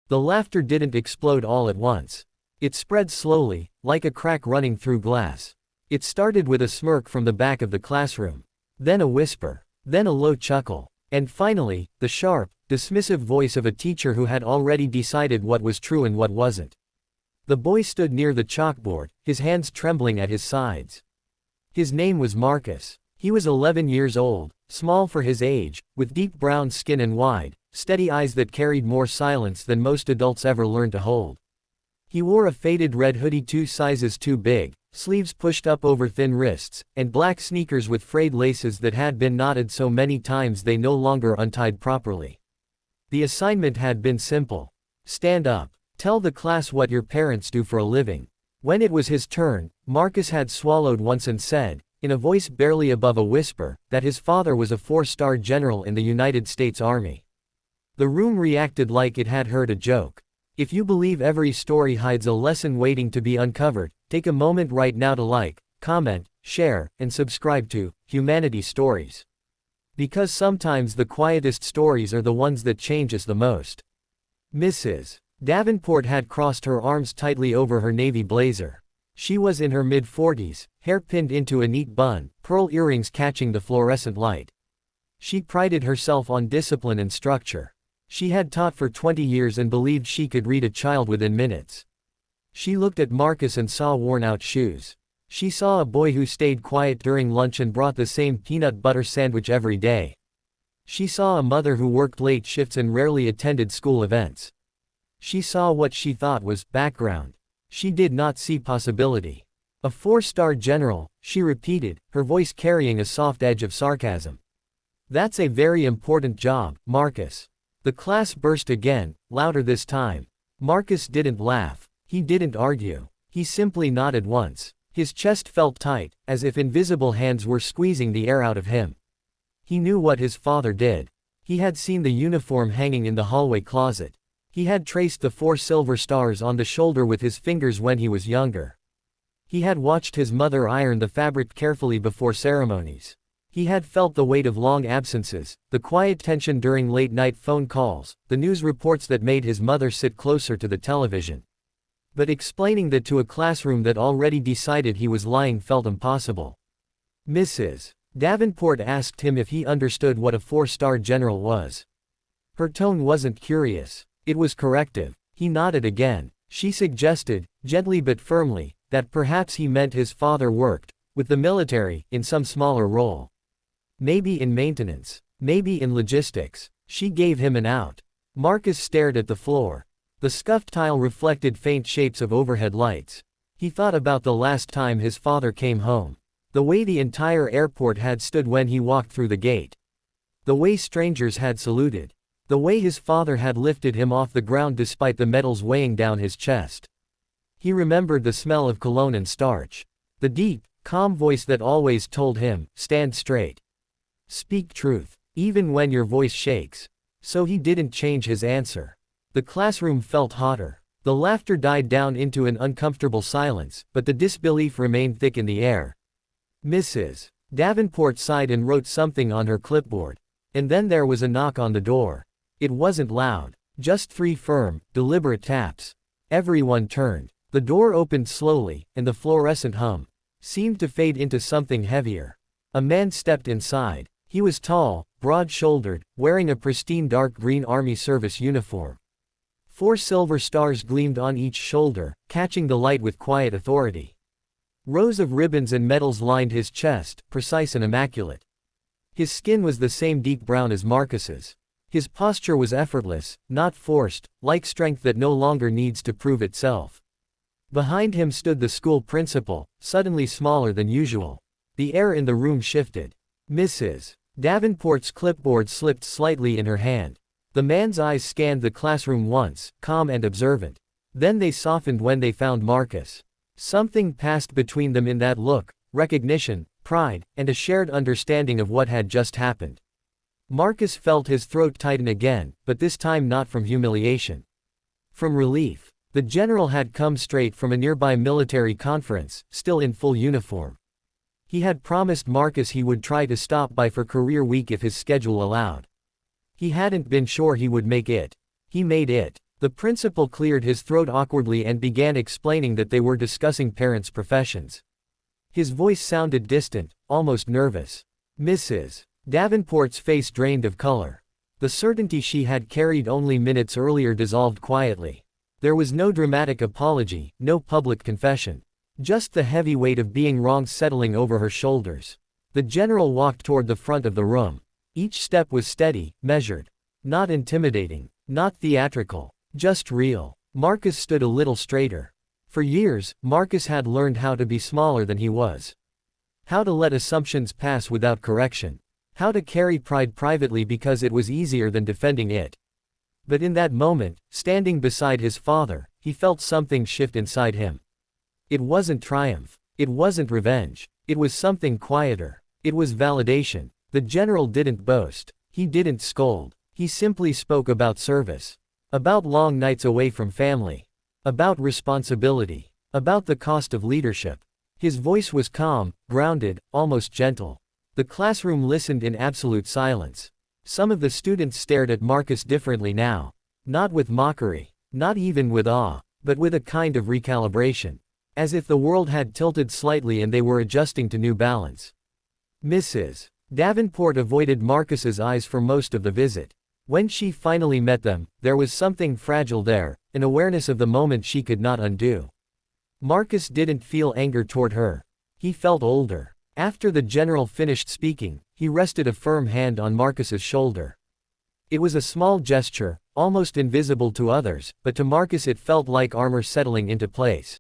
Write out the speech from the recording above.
The laughter didn't explode all at once. It spread slowly, like a crack running through glass. It started with a smirk from the back of the classroom. Then a whisper. Then a low chuckle. And finally, the sharp, dismissive voice of a teacher who had already decided what was true and what wasn't. The boy stood near the chalkboard, his hands trembling at his sides. His name was Marcus. He was 11 years old, small for his age, with deep brown skin and wide, steady eyes that carried more silence than most adults ever learned to hold. He wore a faded red hoodie 2 sizes too big, sleeves pushed up over thin wrists, and black sneakers with frayed laces that had been knotted so many times they no longer untied properly. The assignment had been simple. Stand up. Tell the class what your parents do for a living. When it was his turn, Marcus had swallowed once and said, in a voice barely above a whisper, that his father was a 4-star general in the United States Army. The room reacted like it had heard a joke. If you believe every story hides a lesson waiting to be uncovered, take a moment right now to like, comment, share, and subscribe to Humanity Stories. Because sometimes the quietest stories are the ones that change us the most. Mrs. Davenport had crossed her arms tightly over her navy blazer. She was in her mid-40s, hair pinned into a neat bun, pearl earrings catching the fluorescent light. She prided herself on discipline and structure. She had taught for 20 years and believed she could read a child within minutes. She looked at Marcus and saw worn-out shoes. She saw a boy who stayed quiet during lunch and brought the same peanut butter sandwich every day. She saw a mother who worked late shifts and rarely attended school events. She saw what she thought was background. She did not see possibility. A 4-star general, she repeated, her voice carrying a soft edge of sarcasm. That's a very important job, Marcus. The class burst again, louder this time. Marcus didn't laugh. He didn't argue. He simply nodded once. His chest felt tight, as if invisible hands were squeezing the air out of him. He knew what his father did. He had seen the uniform hanging in the hallway closet. He had traced the 4 silver stars on the shoulder with his fingers when he was younger. He had watched his mother iron the fabric carefully before ceremonies. He had felt the weight of long absences, the quiet tension during late-night phone calls, the news reports that made his mother sit closer to the television. But explaining that to a classroom that already decided he was lying felt impossible. Mrs. Davenport asked him if he understood what a 4-star general was. Her tone wasn't curious. It was corrective. He nodded again. She suggested, gently but firmly, that perhaps he meant his father worked, with the military, in some smaller role. Maybe in maintenance. Maybe in logistics. She gave him an out. Marcus stared at the floor. The scuffed tile reflected faint shapes of overhead lights. He thought about the last time his father came home. The way the entire airport had stood when he walked through the gate. The way strangers had saluted. The way his father had lifted him off the ground despite the medals weighing down his chest. He remembered the smell of cologne and starch. The deep, calm voice that always told him, stand straight. Speak truth, even when your voice shakes. So he didn't change his answer. The classroom felt hotter. The laughter died down into an uncomfortable silence, but the disbelief remained thick in the air. Mrs. Davenport sighed and wrote something on her clipboard. And then there was a knock on the door. It wasn't loud, just 3 firm, deliberate taps. Everyone turned. The door opened slowly, and the fluorescent hum seemed to fade into something heavier. A man stepped inside. He was tall, broad-shouldered, wearing a pristine dark green Army service uniform. 4 silver stars gleamed on each shoulder, catching the light with quiet authority. Rows of ribbons and medals lined his chest, precise and immaculate. His skin was the same deep brown as Marcus's. His posture was effortless, not forced, like strength that no longer needs to prove itself. Behind him stood the school principal, suddenly smaller than usual. The air in the room shifted. Mrs. Davenport's clipboard slipped slightly in her hand. The man's eyes scanned the classroom once, calm and observant. Then they softened when they found Marcus. Something passed between them in that look, recognition, pride, and a shared understanding of what had just happened. Marcus felt his throat tighten again, but this time not from humiliation. From relief. The general had come straight from a nearby military conference, still in full uniform. He had promised Marcus he would try to stop by for career week if his schedule allowed. He hadn't been sure he would make it. He made it. The principal cleared his throat awkwardly and began explaining that they were discussing parents' professions. His voice sounded distant, almost nervous. Mrs. Davenport's face drained of color. The certainty she had carried only minutes earlier dissolved quietly. There was no dramatic apology, no public confession. Just the heavy weight of being wrong settling over her shoulders. The general walked toward the front of the room. Each step was steady, measured. Not intimidating, not theatrical, just real. Marcus stood a little straighter. For years, Marcus had learned how to be smaller than he was. How to let assumptions pass without correction. How to carry pride privately because it was easier than defending it. But in that moment, standing beside his father, he felt something shift inside him. It wasn't triumph. It wasn't revenge. It was something quieter. It was validation. The general didn't boast. He didn't scold. He simply spoke about service. About long nights away from family. About responsibility. About the cost of leadership. His voice was calm, grounded, almost gentle. The classroom listened in absolute silence. Some of the students stared at Marcus differently now. Not with mockery. Not even with awe. But with a kind of recalibration. As if the world had tilted slightly and they were adjusting to new balance. Mrs. Davenport avoided Marcus's eyes for most of the visit. When she finally met them, there was something fragile there, an awareness of the moment she could not undo. Marcus didn't feel anger toward her. He felt older. After the general finished speaking, he rested a firm hand on Marcus's shoulder. It was a small gesture, almost invisible to others, but to Marcus it felt like armor settling into place.